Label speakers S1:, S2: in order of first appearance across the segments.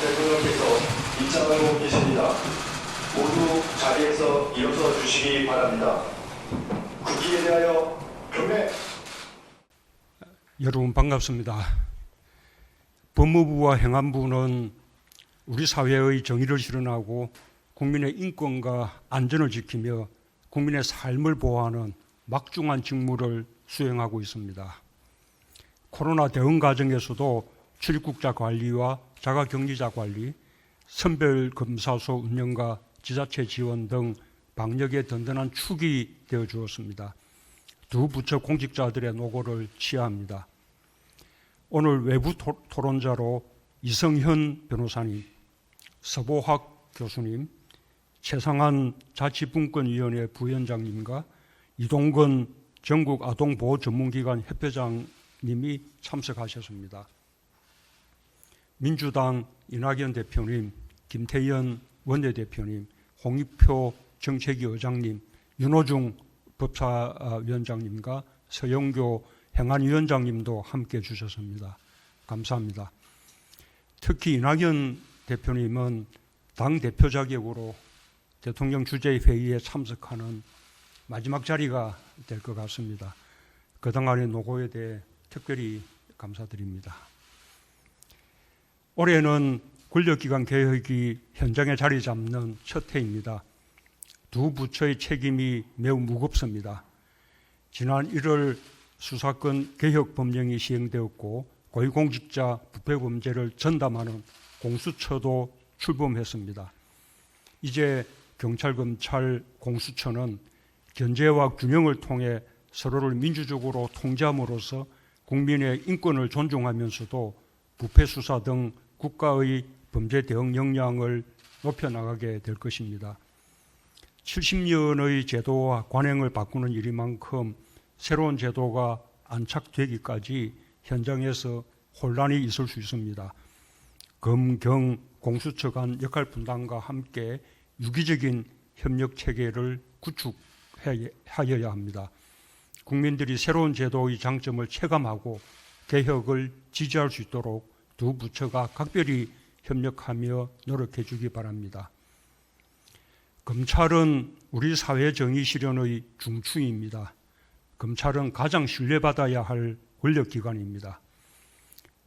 S1: 대통령께서 입장하고 계십니다. 모두 자리에서 일어서 주시기 바랍니다. 국기에 대하여 경례.
S2: 여러분 반갑습니다. 법무부와 행안부는 우리 사회의 정의를 실현하고 국민의 인권과 안전을 지키며 국민의 삶을 보호하는 막중한 직무를 수행하고 있습니다. 코로나 대응 과정에서도 출입국자 관리와 자가격리자 관리, 선별검사소 운영과 지자체 지원 등 방역의 든든한 축이 되어 주었습니다. 두 부처 공직자들의 노고를 치하합니다. 오늘 외부 토론자로 이성현 변호사님, 서보학 교수님, 최상한 자치분권위원회 부위원장님과 이동건 전국아동보호전문기관 협회장님이 참석하셨습니다. 민주당 이낙연 대표님, 김태현 원내대표님, 홍익표 정책위 의장님, 윤호중 법사위원장님과 서영교 행안위원장님도 함께해 주셨습니다. 감사합니다. 특히 이낙연 대표님은 당 대표 자격으로 대통령 주재 회의에 참석하는 마지막 자리가 될 것 같습니다. 그동안의 노고에 대해 특별히 감사드립니다. 올해는 권력기관 개혁이 현장에 자리 잡는 첫 해입니다. 두 부처의 책임이 매우 무겁습니다. 지난 1월 수사권 개혁 법령이 시행되었고 고위공직자 부패범죄를 전담하는 공수처도 출범했습니다. 이제 경찰, 검찰, 공수처는 견제와 균형을 통해 서로를 민주적으로 통제함으로써 국민의 인권을 존중하면서도 부패 수사 등 국가의 범죄 대응 역량을 높여나가게 될 것입니다. 70년의 제도와 관행을 바꾸는 일이만큼 새로운 제도가 안착되기까지 현장에서 혼란이 있을 수 있습니다. 검, 경, 공수처 간 역할 분담과 함께 유기적인 협력 체계를 구축하여야 합니다. 국민들이 새로운 제도의 장점을 체감하고 개혁을 지지할 수 있도록 두 부처가 각별히 협력하며 노력해 주기 바랍니다. 검찰은 우리 사회 정의 실현의 중추입니다. 검찰은 가장 신뢰받아야 할 권력기관입니다.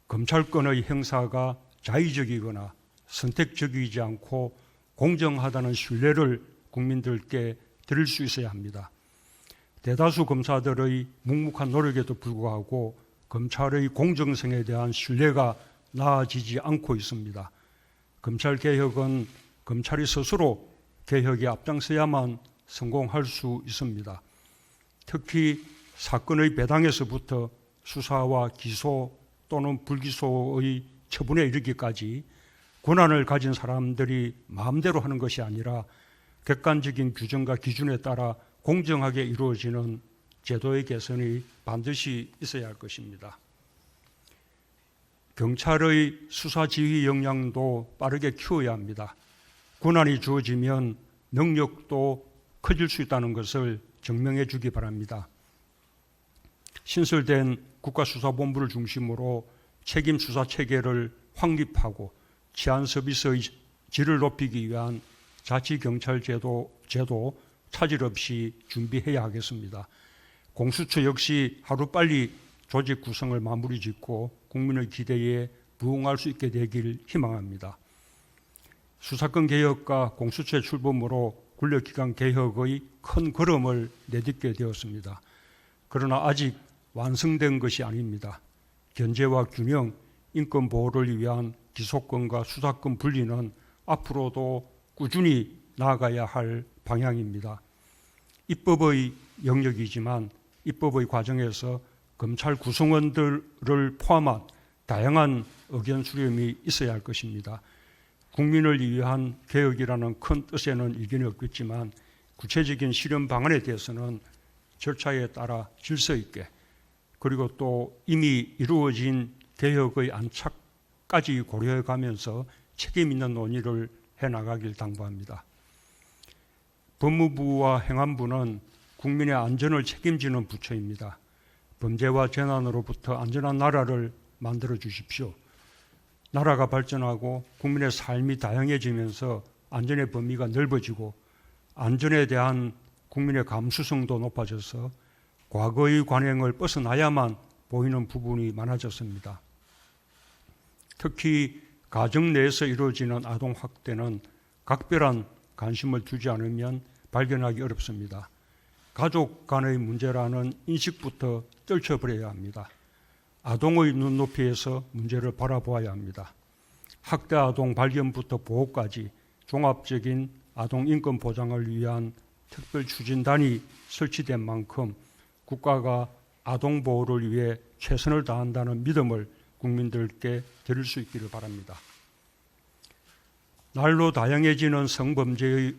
S2: 검찰권의 행사가 자의적이거나 선택적이지 않고 공정하다는 신뢰를 국민들께 드릴 수 있어야 합니다. 대다수 검사들의 묵묵한 노력에도 불구하고 검찰의 공정성에 대한 신뢰가 나아지지 않고 있습니다. 검찰개혁은 검찰이 스스로 개혁에 앞장서야만 성공할 수 있습니다. 특히 사건의 배당에서부터 수사와 기소 또는 불기소의 처분에 이르기까지 권한을 가진 사람들이 마음대로 하는 것이 아니라 객관적인 규정과 기준에 따라 공정하게 이루어지는 제도의 개선이 반드시 있어야 할 것입니다. 경찰의 수사 지휘 역량도 빠르게 키워야 합니다. 권한이 주어지면 능력도 커질 수 있다는 것을 증명해 주기 바랍니다. 신설된 국가수사본부를 중심으로 책임 수사 체계를 확립하고 치안 서비스의 질을 높이기 위한 자치경찰제도 차질 없이 준비해야 하겠습니다. 공수처 역시 하루빨리 조직 구성을 마무리 짓고 국민의 기대에 부응할 수 있게 되길 희망합니다. 수사권 개혁과 공수처의 출범으로 권력기관 개혁의 큰 걸음을 내딛게 되었습니다. 그러나 아직 완성된 것이 아닙니다. 견제와 균형, 인권 보호를 위한 기소권과 수사권 분리는 앞으로도 꾸준히 나아가야 할 방향입니다. 입법의 영역이지만 입법의 과정에서 검찰 구성원들을 포함한 다양한 의견 수렴이 있어야 할 것입니다. 국민을 위한 개혁이라는 큰 뜻에는 이견이 없겠지만 구체적인 실현 방안에 대해서는 절차에 따라 질서 있게 그리고 또 이미 이루어진 개혁의 안착까지 고려해 가면서 책임 있는 논의를 해나가길 당부합니다. 법무부와 행안부는 국민의 안전을 책임지는 부처입니다. 범죄와 재난으로부터 안전한 나라를 만들어 주십시오. 나라가 발전하고 국민의 삶이 다양해지면서 안전의 범위가 넓어지고 안전에 대한 국민의 감수성도 높아져서 과거의 관행을 벗어나야만 보이는 부분이 많아졌습니다. 특히 가정 내에서 이루어지는 아동학대는 각별한 관심을 두지 않으면 발견하기 어렵습니다. 가족 간의 문제라는 인식부터 떨쳐버려야 합니다. 아동의 눈높이에서 문제를 바라보아야 합니다. 학대 아동 발견부터 보호까지 종합적인 아동 인권 보장을 위한 특별 추진단이 설치된 만큼 국가가 아동 보호를 위해 최선을 다한다는 믿음을 국민들께 드릴 수 있기를 바랍니다. 날로 다양해지는 성범죄의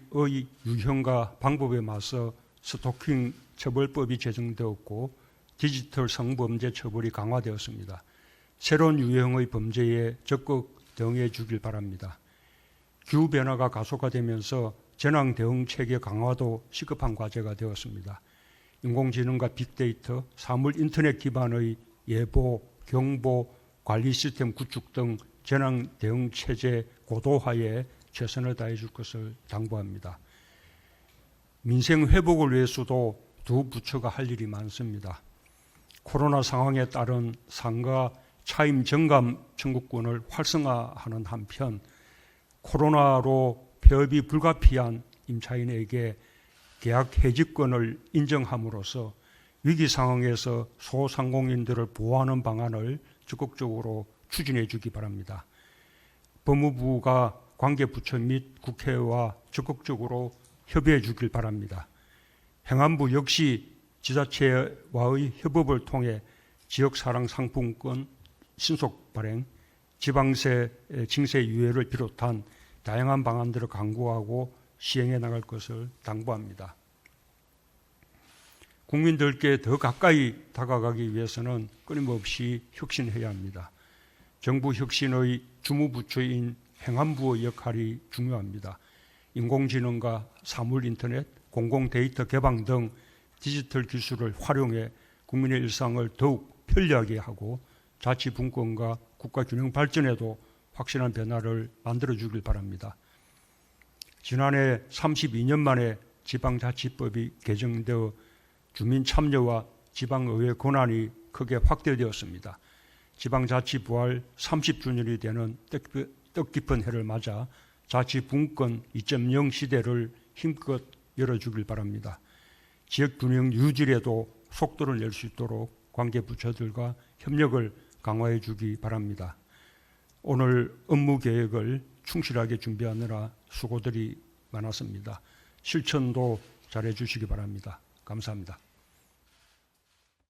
S2: 유형과 방법에 맞서 스토킹 처벌법이 제정되었고 디지털 성범죄 처벌이 강화되었습니다. 새로운 유형의 범죄에 적극 대응해 주길 바랍니다. 기후변화가 가속화되면서 재난 대응 체계 강화도 시급한 과제가 되었습니다. 인공지능과 빅데이터, 사물 인터넷 기반의 예보, 경보, 관리 시스템 구축 등 재난 대응 체제 고도화에 최선을 다해 줄 것을 당부합니다. 민생 회복을 위해서도 두 부처가 할 일이 많습니다. 코로나 상황에 따른 상가 차임 정감 청구권을 활성화하는 한편 코로나로 폐업이 불가피한 임차인에게 계약 해지권을 인정함으로써 위기 상황에서 소상공인들을 보호하는 방안을 적극적으로 추진해 주기 바랍니다. 법무부가 관계부처 및 국회와 적극적으로 협의해 주길 바랍니다. 행안부 역시 지자체와의 협업을 통해 지역사랑 상품권 신속 발행, 지방세 징세 유예를 비롯한 다양한 방안들을 강구하고 시행해 나갈 것을 당부합니다. 국민들께 더 가까이 다가가기 위해서는 끊임없이 혁신해야 합니다. 정부 혁신의 주무부처인 행안부의 역할이 중요합니다. 인공지능과 사물인터넷, 공공데이터 개방 등 디지털 기술을 활용해 국민의 일상을 더욱 편리하게 하고 자치분권과 국가균형 발전에도 확실한 변화를 만들어주길 바랍니다. 지난해 32년 만에 지방자치법이 개정되어 주민 참여와 지방의회 권한이 크게 확대되었습니다. 지방자치 부활 30주년이 되는 뜻깊은 해를 맞아 자치분권 2.0 시대를 힘껏 열어주길 바랍니다. 지역균형 유지에도 속도를 낼 수 있도록 관계부처들과 협력을 강화해 주기 바랍니다. 오늘 업무 계획을 충실하게 준비하느라 수고들이 많았습니다. 실천도 잘해 주시기 바랍니다. 감사합니다.